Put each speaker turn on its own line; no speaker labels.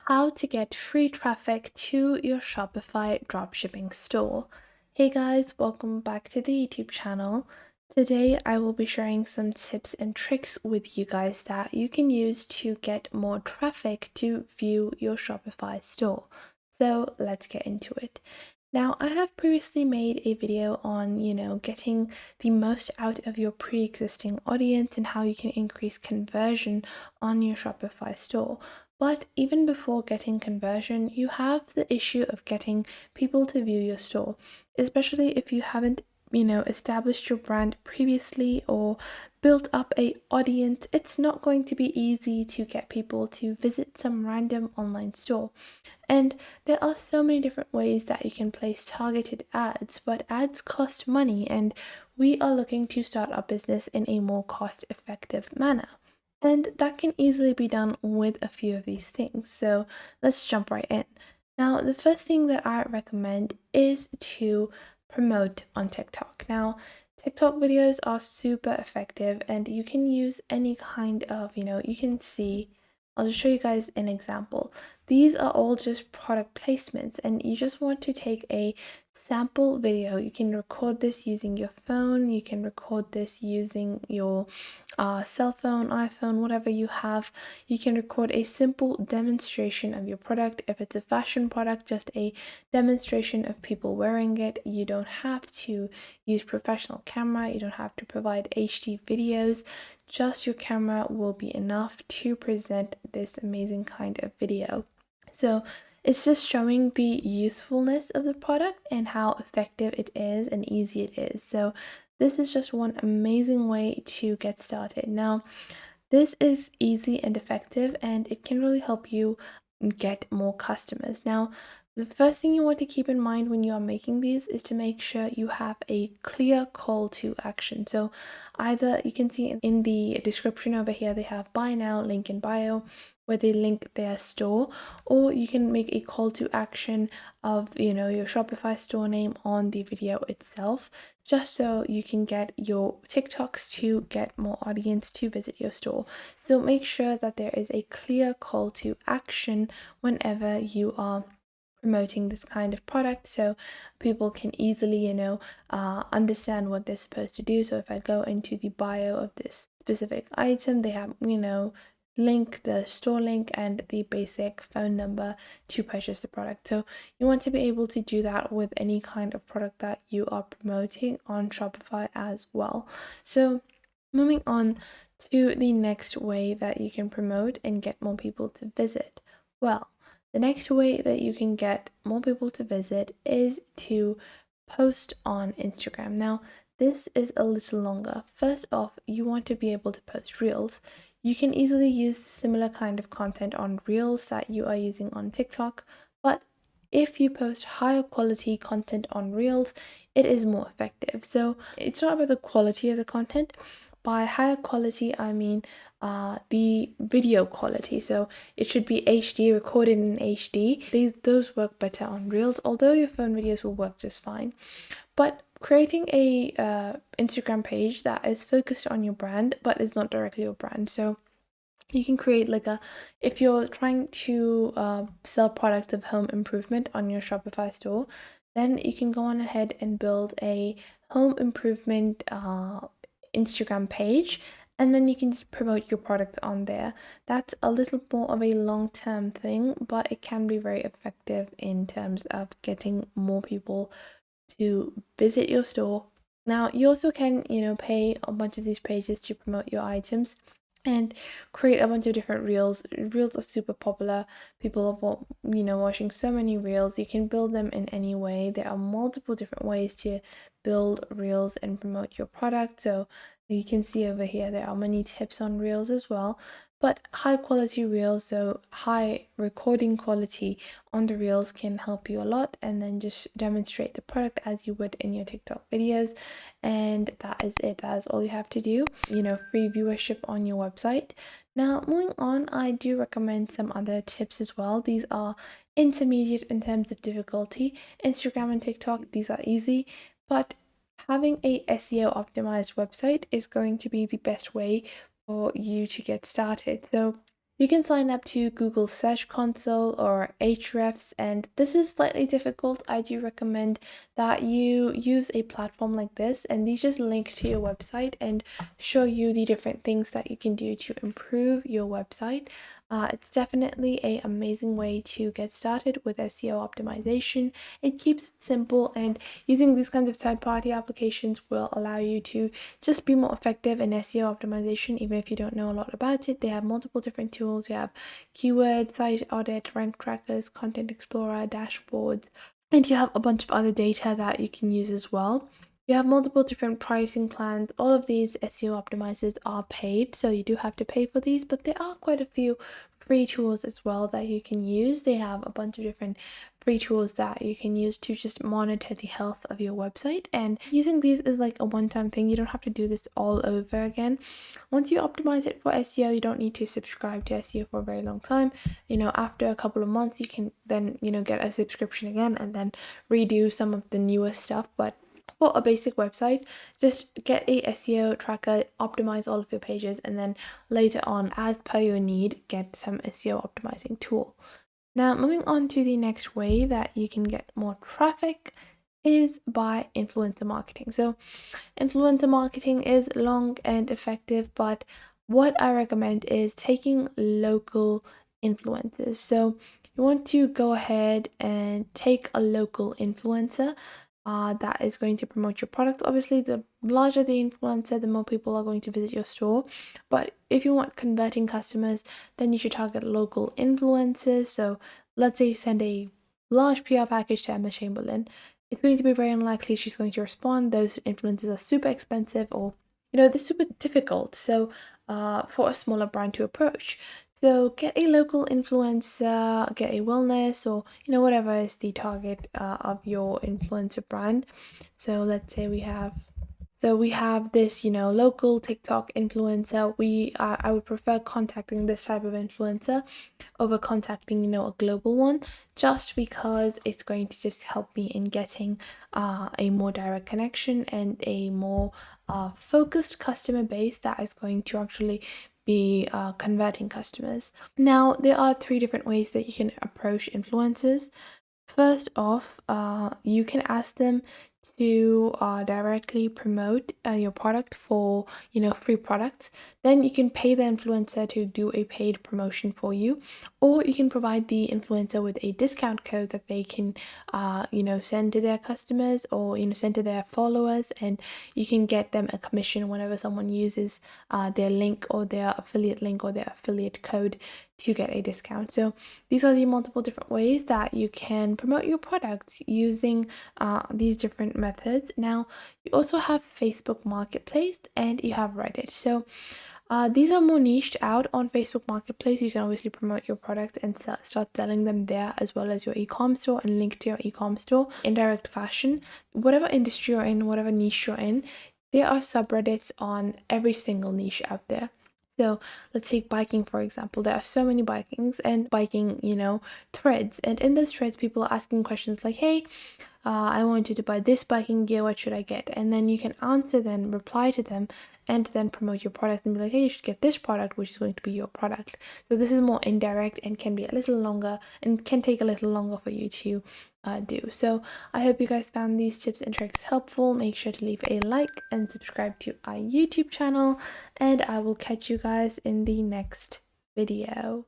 How to get free traffic to your Shopify dropshipping store. Hey guys, welcome back to the YouTube channel. Today I will be sharing some tips and tricks with you guys that you can use to get more traffic to view your Shopify store. So let's get into it. Now, I have previously made a video on, getting the most out of your pre-existing audience and how you can increase conversion on your Shopify store. But even before getting conversion, you have the issue of getting people to view your store, especially if you haven't established your brand previously or built up a audience. It's not going to be easy to get people to visit some random online store. And there are so many different ways that you can place targeted ads, but ads cost money, and we are looking to start our business in a more cost-effective manner. And that can easily be done with a few of these things. So let's jump right in. Now, the first thing that I recommend is to promote on TikTok. Now, TikTok videos are super effective, and you can use any kind of, you can see. I'll just show you guys an example. These are all just product placements, and you just want to take a sample video. You can record this using your phone, you can record this using your cell phone, iPhone, whatever you have. You can record a simple demonstration of your product. If it's a fashion product, just a demonstration of people wearing it. You don't have to use professional camera, you don't have to provide HD videos. Just your camera will be enough to present this amazing kind of video. So it's just showing the usefulness of the product and how effective it is and easy it is. So this is just one amazing way to get started. Now, this is easy and effective, and it can really help you get more customers. Now, the first thing you want to keep in mind when you are making these is to make sure you have a clear call to action. So either you can see in the description over here, they have buy now, link in bio, where they link their store, or you can make a call to action of, your Shopify store name on the video itself, just so you can get your TikToks to get more audience to visit your store. So make sure that there is a clear call to action whenever you are promoting this kind of product, so people can easily understand what they're supposed to do. So if I go into the bio of this specific item, they have link, the store link, and the basic phone number to purchase the product. So you want to be able to do that with any kind of product that you are promoting on Shopify as well. So moving on to the next way that you can promote and get more people to visit. Well, the next way that you can get more people to visit is to post on Instagram. Now, this is a little longer. First off, you want to be able to post reels. You can easily use similar kind of content on reels that you are using on TikTok, but if you post higher quality content on reels, it is more effective. So it's not about the quality of the content. By higher quality, I mean the video quality. So it should be HD, recorded in HD. Those work better on reels, although your phone videos will work just fine. But creating a Instagram page that is focused on your brand but is not directly your brand. So you can create if you're trying to sell products of home improvement on your Shopify store, then you can go on ahead and build a home improvement Instagram page, and then you can just promote your product on there. That's a little more of a long-term thing, but it can be very effective in terms of getting more people to visit your store. Now, you also can, pay a bunch of these pages to promote your items and create a bunch of different reels. Reels are super popular. People are, watching so many reels. You can build them in any way. There are multiple different ways to build reels and promote your product. So you can see over here, there are many tips on reels as well. But high quality reels, so high recording quality on the reels, can help you a lot, and then just demonstrate the product as you would in your TikTok videos. And that is it. That is all you have to do. Free viewership on your website. Now, moving on, I do recommend some other tips as well. These are intermediate in terms of difficulty. Instagram and TikTok, these are easy, but having a SEO optimized website is going to be the best way for you to get started. So You can sign up to Google Search Console or Ahrefs, and this is slightly difficult. I do recommend that you use a platform like this, and these just link to your website and show you the different things that you can do to improve your website. It's definitely an amazing way to get started with SEO optimization. It keeps it simple, and using these kinds of third-party applications will allow you to just be more effective in SEO optimization, even if you don't know a lot about it. They have multiple different tools. You have keyword, site audit, rank trackers, content explorer, dashboards, and you have a bunch of other data that you can use as well. You have multiple different pricing plans. All of these SEO optimizers are paid, so you do have to pay for these, but there are quite a few free tools as well that you can use. They have a bunch of different free tools that you can use to just monitor the health of your website, and using these is like a one-time thing. You don't have to do this all over again. Once you optimize it for SEO, you don't need to subscribe to SEO for a very long time. After a couple of months you can then get a subscription again and then redo some of the newer stuff. But for a basic website, just get a SEO tracker, optimize all of your pages, and then later on, as per your need, get some SEO optimizing tool. Now, moving on to the next way that you can get more traffic is by influencer marketing. So, influencer marketing is long and effective, but what I recommend is taking local influencers. So, you want to go ahead and take a local influencer that is going to promote your product. Obviously, the larger the influencer, the more people are going to visit your store. But if you want converting customers, then you should target local influencers. So let's say you send a large PR package to Emma Chamberlain. It's going to be very unlikely she's going to respond. Those influencers are super expensive, or they're super difficult. So for a smaller brand to approach. So get a local influencer, get a wellness, or whatever is the target of your influencer brand. So let's say we have this local TikTok influencer. I would prefer contacting this type of influencer over contacting a global one, just because it's going to just help me in getting a more direct connection and a more focused customer base that is going to actually be converting customers. Now, there are 3 different ways that you can approach influencers. First off, you can ask them to directly promote your product for free products. Then you can pay the influencer to do a paid promotion for you, or you can provide the influencer with a discount code that they can send to their customers, or send to their followers, and you can get them a commission whenever someone uses their link or their affiliate link or their affiliate code to get a discount. So these are the multiple different ways that you can promote your products using these different methods. Now, you also have Facebook Marketplace and you have Reddit. So these are more niched out. On Facebook Marketplace, you can obviously promote your products and start selling them there, as well as your e-com store, and link to your e-com store in direct fashion. Whatever industry you're in, whatever niche you're in, there are subreddits on every single niche out there. So let's take biking, for example. There are so many biking threads. And in those threads, people are asking questions like, hey, I wanted to buy this biking gear, what should I get? And then you can answer them, reply to them, and then promote your product and be like, hey, you should get this product, which is going to be your product. So this is more indirect and can be a little longer and can take a little longer for you to do. So I hope you guys found these tips and tricks helpful. Make sure to leave a like and subscribe to our YouTube channel, and I will catch you guys in the next video.